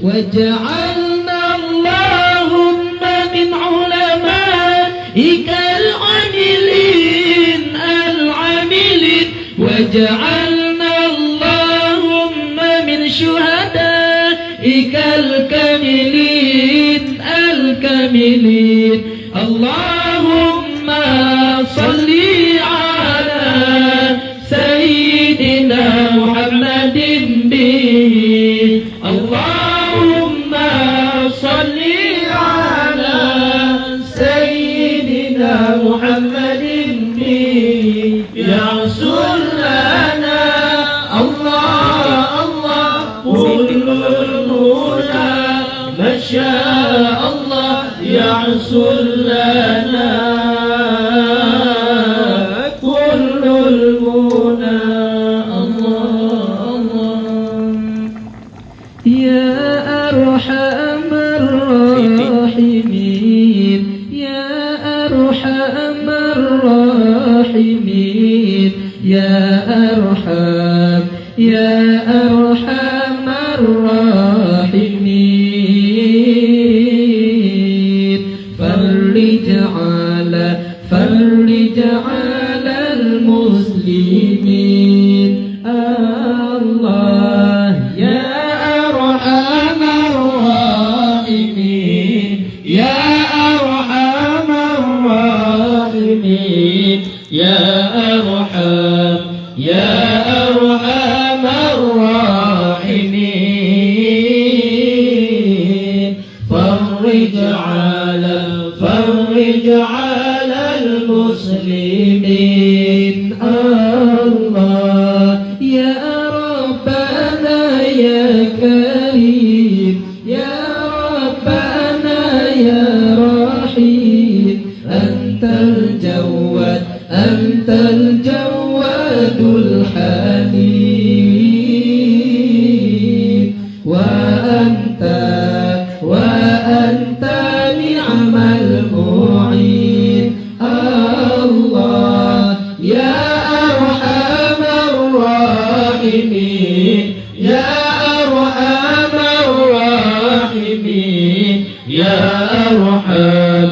واجعلنا اللهم من علمائك العاملين واجعلنا اللهم من شهدائك الكاملين اللهم صل على سيدنا محمد به اللهم صل على سيدنا محمد به يا رسول لنا الله كل المنى ما شاء الله يا رسول لنا كل المنى يا أرحم الراحمين يا أرحم الراحمين يا أرحم الراحمين فرج على المسلمين الله يا أرحم الراحمين يا أرحم الراحمين يا أرحم الراحمين فرج على المسلمين الله يا ربنا يا كريم يا ربنا يا رحيم أنت الجواد الحليم وأنت نعم المعين الله يا أرحم الراحمين يا أرحم الراحمين يا أرحم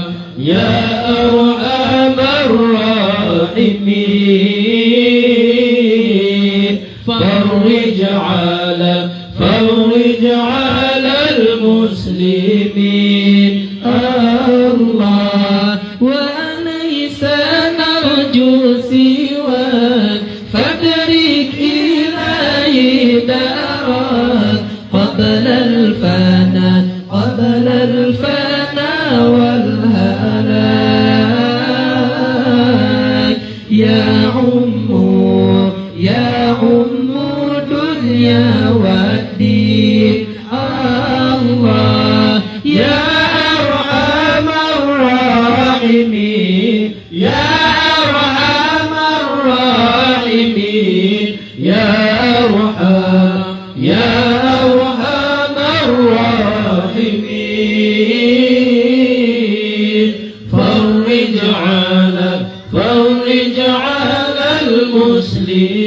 الراحمين فرج على المسلمين الله وليس نرجو سواك فادرك إلهي دارك قبل الفنا والهلاك يا عم دنيا والدين الله يا أرحم الراحمين يا أرحم الراحمين يا أرحم الراحمين فرج على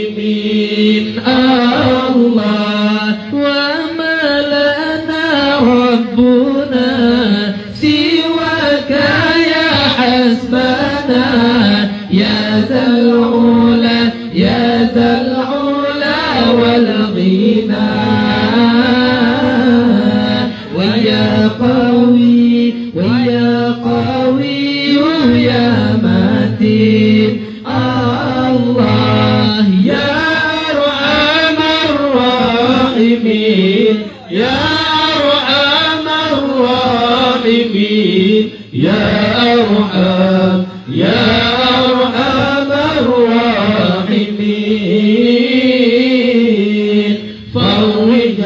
المسلمين الله وما لنا ربنا سواك يا حسبنا يا ذا العلا والغنى ويا قوي يا متين الله يا أرحم الراحمين يا أرحم الراحمين يا أرحم الراحمين فرج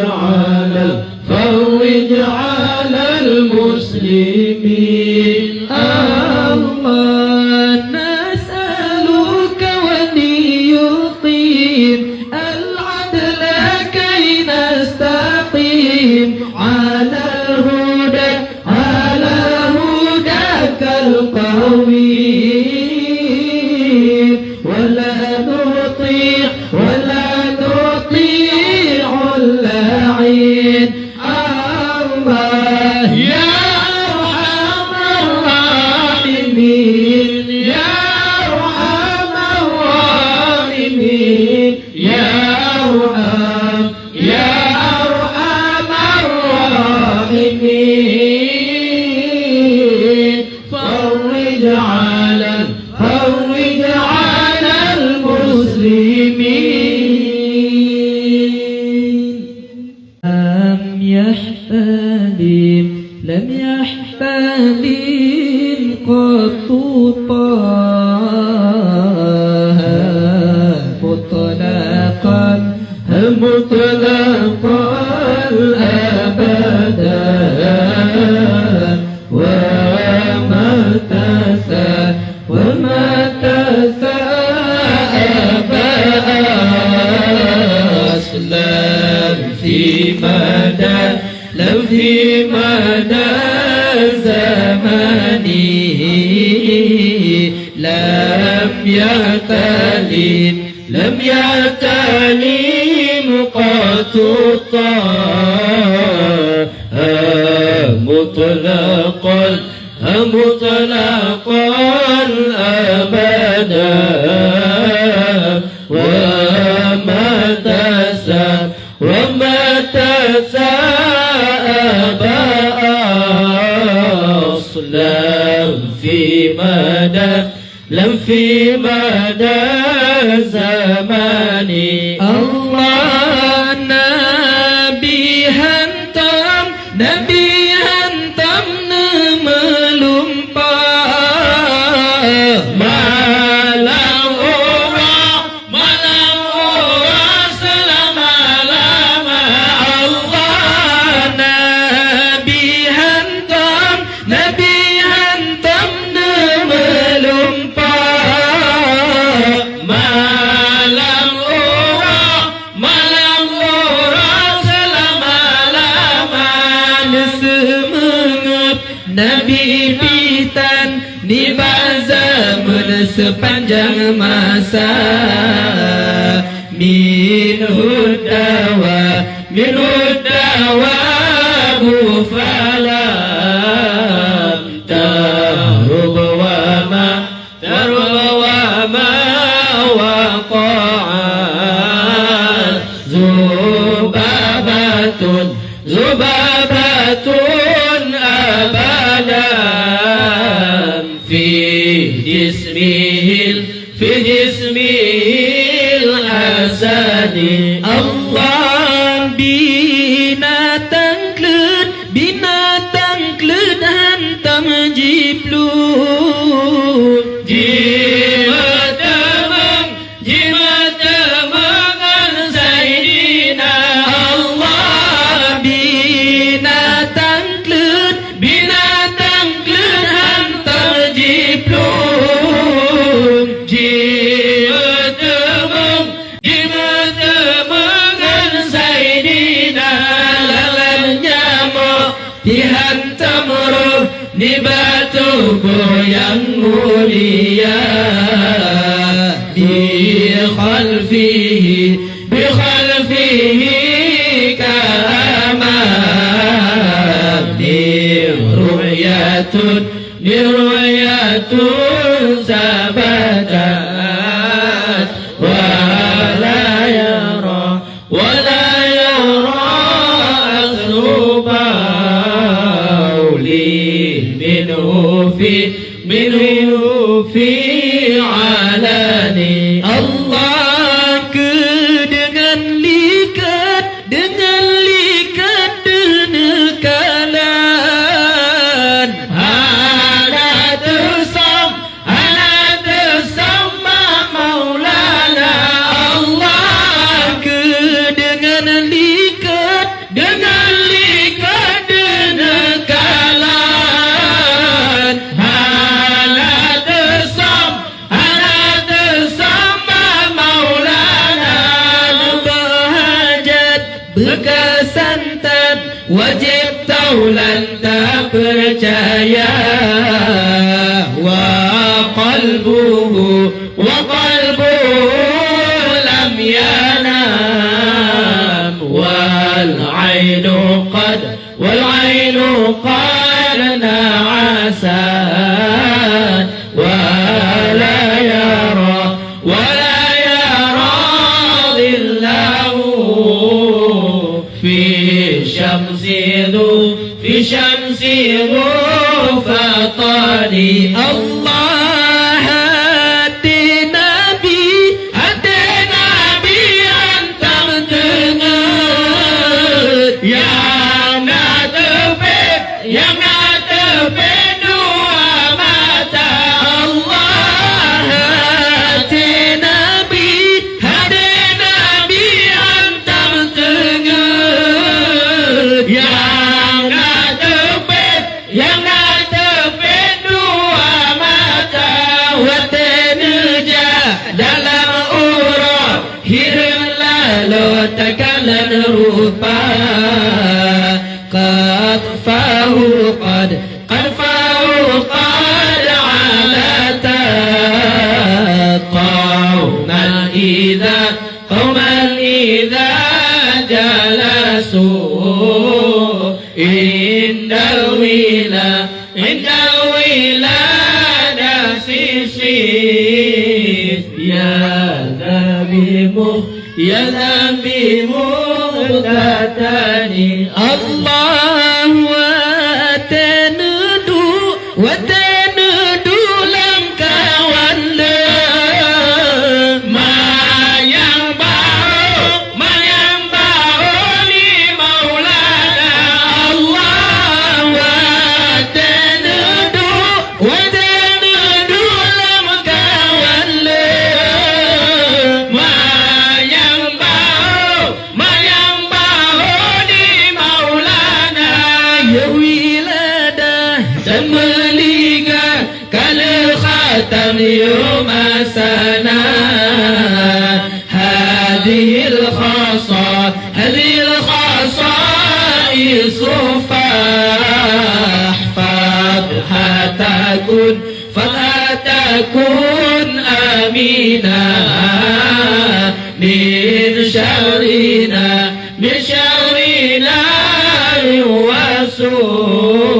على المسلمين الله نسألك وليقيم العدل كي نستقيم على هداك القوم المسلمين فرج على المسلمين لم يحتلم قط طه مطلقا أبدا وما تثاءب أصلا في مدى زمانه لم يعتلم قط مطلقا أبدا وما تثاءب أصلا في مدى زماني الله نبي هنتم نملمبا malam orang selama-lama Allah Nabi hantam nemelumpa malam orang selama-lama semangat Nabi pitan di zaman sepanjang masa minhu dawa falam tahrub wa ma waqa'at zubabatun abadan fi jismihil asadi Allah binatang klut hantam jiplut jimat temang Sayyidina Allah binatang klut hantam jiplut jimat temang Sayyidina lalam nyamuk dihantam roh di batu yang mulia bi khalfihi ka'amam ni ru'yatun sabatat wa la yara minhu fi alani Allah dengan likat denekalan ana tersamma maulana Allah dengan likat denekalan berkesantan wajib taulan tak percaya wa qalbuhu lam yanam wal ainu qad na'asan wa la yara dhillahu fi شمس ذو فطاني الله هاتنا بي أنت بتنور يا ناتبت ومتى الله هاتنا بي أنت بتنور يا تكلم روبا قد على قوما إذا جلسوا عند الولادة يا ذنبي مغتتني الله وتندو لم كولا ما ينبع لمولانا الله وتندو لم كولا يوم سنة هذه الخصائص فتكن أمينا من شرنا وسوء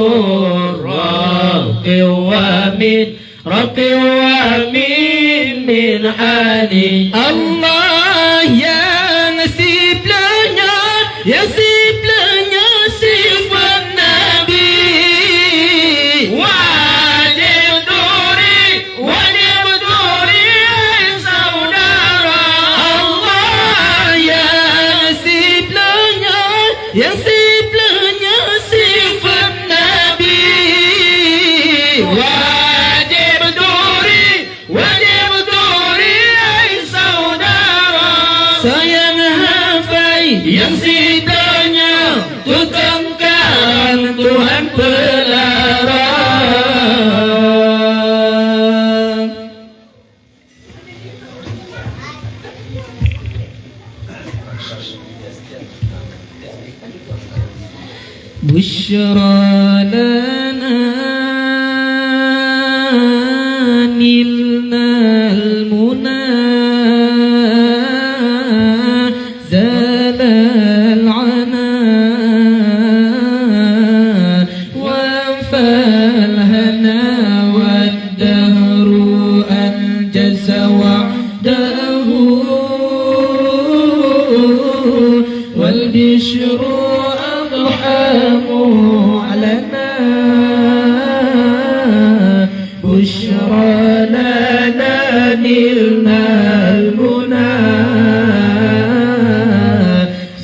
رب ومن من حالي الله ينسب لنا صفة النبي وجب دوري سودارا الله ينسب لنا صفة النبي yang sidanya tutupkan Tuhan pelarang. Busyra lana nilna al-muna والبشر أضحام علنا بشرى لنا نلنا المنى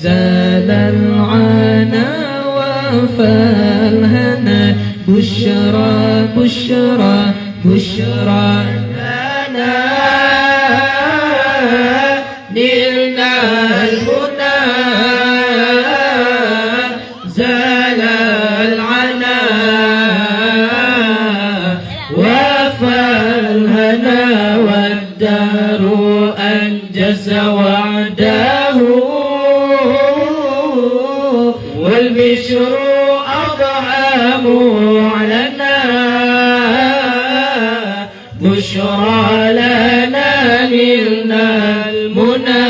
زال العنا وفى الهنا بشرى لنا نلنا المنى زال العنا وفى الهنا والدار أنجز وعده والبشر أضحام علنا بشرى لنا نلنا المنى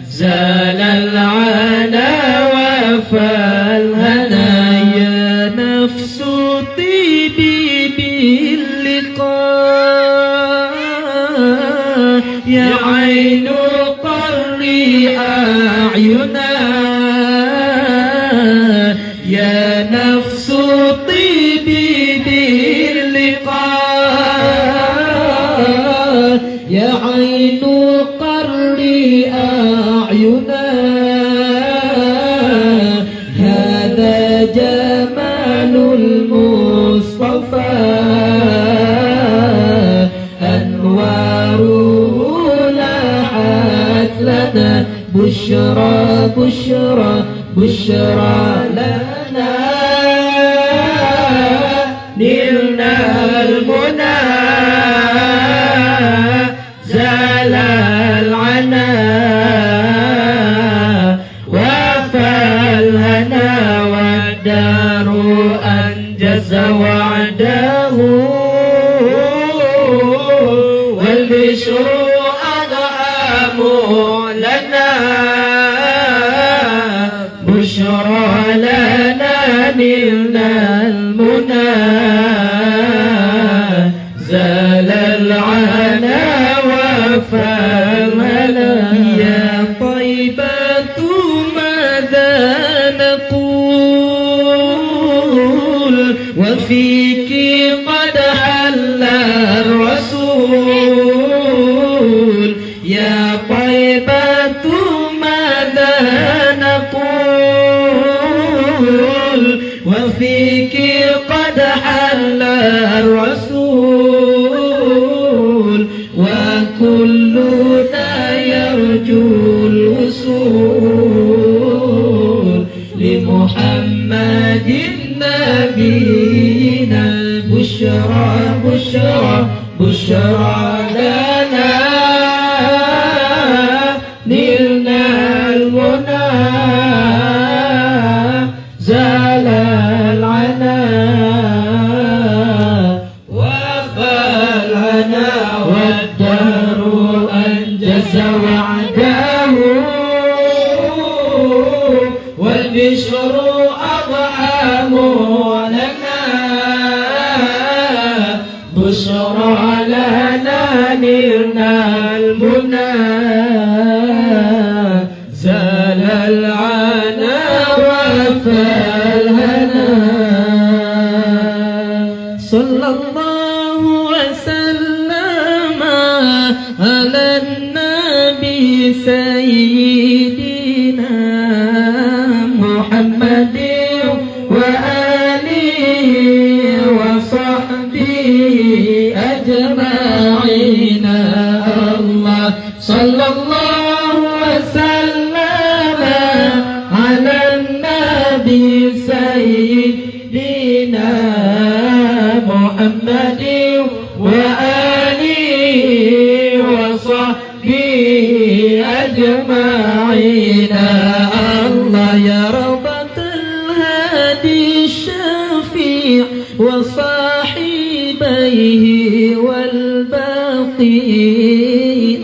زال العنا وفى الهنا يا نفس طيبي باللقاء يا عين قري أعينا يا نفس طيبي باللقاء يا عين قري أعينا هذا جمال المصطفى أنواره لاحت لنا بشرى بشرى بشرى لنا نلنا المنى زال العنا وفى الهنا والدار أنجز وعده والبشر أضعام لنا بشرى لنا نلنا المنى زال العنا وفى الملا يا طيبة ماذا نقول وفيك قد حل الرسول يا طيبة ماذا نقول وفيك قد حل الرسول وكلنا يرجو الوصول لمحمد نبينا بشرى بشرى بشرى لنا نلنا المنى زال العنا وفى العنا والدهر أنجز وعده والبشر أضعام لنا بشرى لنا نلنا المنى زال العنا وفى الهنا صلى الله وسلم على النبي سيدنا محمد وآله وصحبه أجمعين الله صلى الله وسلم على النبي سيدنا محمد وآله وصحبه أجمعين الله يا ربة الهادي الشفيع وصاحبيه والباقي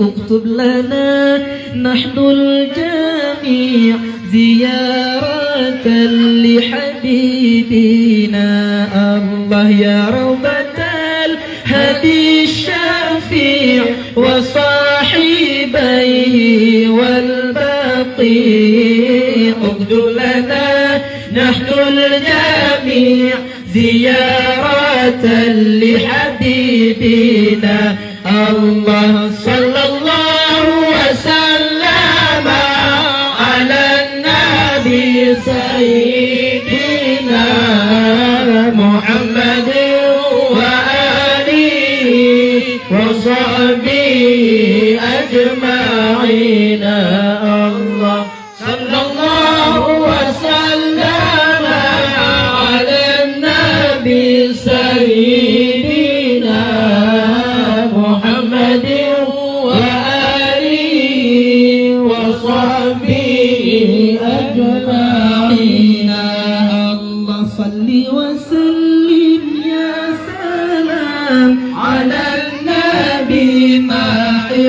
اكتب لنا نحن الجميع زيارة لحبيبنا الله يا ربة الهادي الشفيع وصاحبيه والباقي اكتب لنا نحن الجميع زيارة لحبيبنا الله صلى الله وسلم على النبي سيدنا محمد وآله وصحبه أجمعين الله صلى الله وسلم على النبي سيدنا محمد وآله وصحبه أجمعين الله صل وسلم يا سلام على النبي محي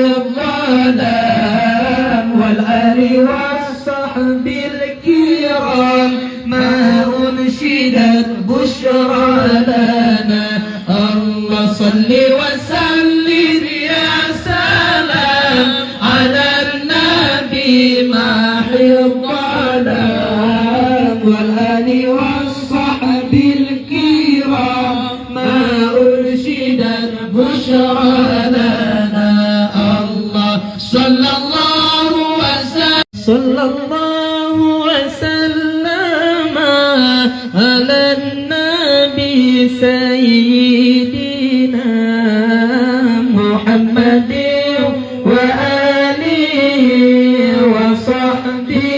الظلام والآل والصحب الكرام ما أنشدت بشرى لنا الله صل وسلم يا سلام على النبي محي الظلام الآل والصحب الكرام ما أرشدت بشرى لنا الله صلى الله وسلم على النبي سيدنا محمد وآله وصحبه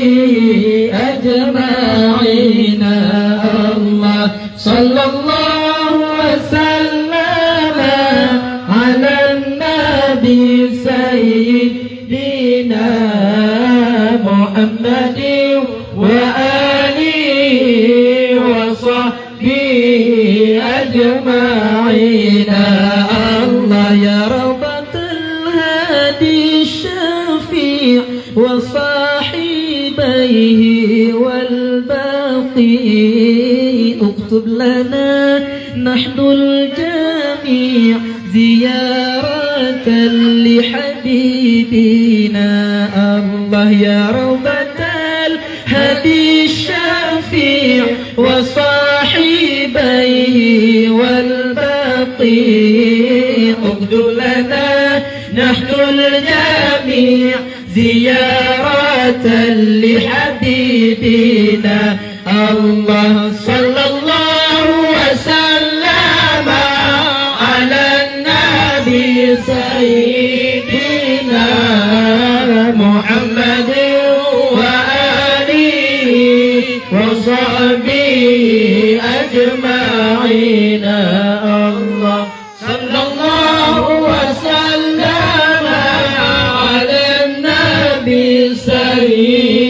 أجمعين الله صلى الله وسلم على النبي سيدنا محمد وآله وصحبه أجمعين الله يا ربة الهادي الشفيع وصاحبيه والباقي اكتب لنا نحن الجميع زيارة لحبيبنا الله يا ربة الهدي الشفيع وصاحبيه والباقي اكتب لنا نحن الجميع زيارة لحبيبنا الله صلى الله وسلم على النبي سيدنا محمد وآله وصحبه أجمعين الله صلى الله وسلم على النبي سيدنا